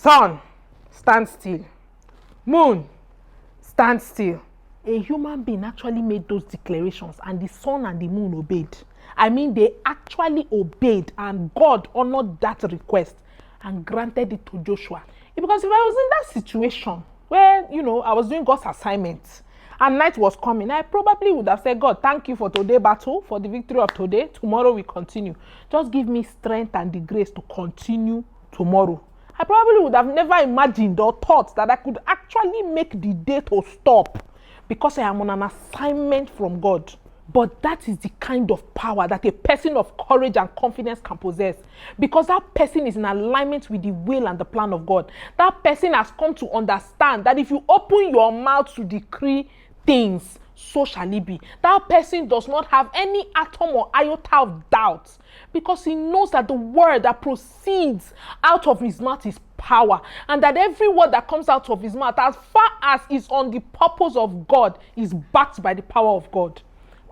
Sun, stand still. Moon, stand still. A human being actually made those declarations and the sun and the moon obeyed. I mean, they actually obeyed, and God honored that request and granted it to Joshua. Because if I was in that situation where, I was doing God's assignment and night was coming, I probably would have said, God, thank you for today's battle, for the victory of today. Tomorrow we continue. Just give me strength and the grace to continue tomorrow. I probably would have never imagined or thought that I could actually make the day to stop because I am on an assignment from God. But that is the kind of power that a person of courage and confidence can possess, because that person is in alignment with the will and the plan of God. That person has come to understand that if you open your mouth to decree things, so shall it be. That person does not have any atom or iota of doubt, because he knows that the word that proceeds out of his mouth is power, and that every word that comes out of his mouth, as far as is on the purpose of God, is backed by the power of God.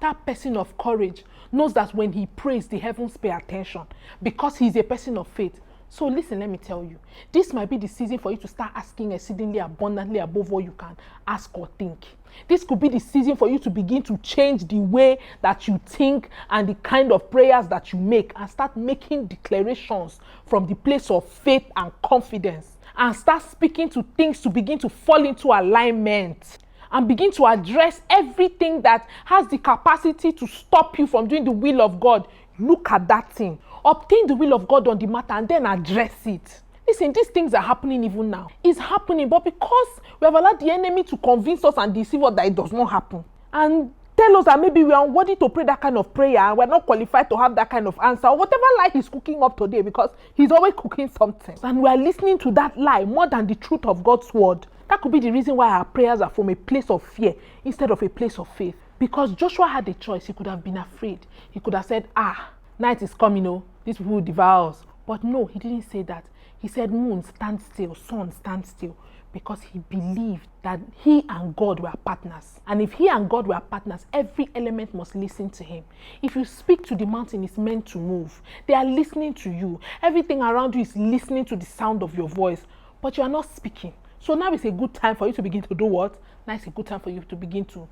That person of courage knows that when he prays, the heavens pay attention, because he's a person of faith. So listen, let me tell you, this might be the season for you to start asking exceedingly abundantly above what you can ask or think. This could be the season for you to begin to change the way that you think and the kind of prayers that you make, and start making declarations from the place of faith and confidence, and start speaking to things to begin to fall into alignment, and begin to address everything that has the capacity to stop you from doing the will of God. Look at that thing. Obtain the will of God on the matter and then address it. Listen, these things are happening even now. It's happening, but because we have allowed the enemy to convince us and deceive us that it does not happen, and tell us that maybe we are unworthy to pray that kind of prayer, and we're not qualified to have that kind of answer, or whatever lie he's cooking up today, because he's always cooking something, and we are listening to that lie more than the truth of God's word. That could be the reason why our prayers are from a place of fear instead of a place of faith. Because Joshua had a choice. He could have been afraid. He could have said, night is coming, these people will devour us. But no, he didn't say that. He said, moon, stand still, sun, stand still. Because he believed that he and God were partners. And if he and God were partners, every element must listen to him. If you speak to the mountain, it's meant to move. They are listening to you. Everything around you is listening to the sound of your voice. But you are not speaking. So now is a good time for you to begin to do what? Now is a good time for you to begin to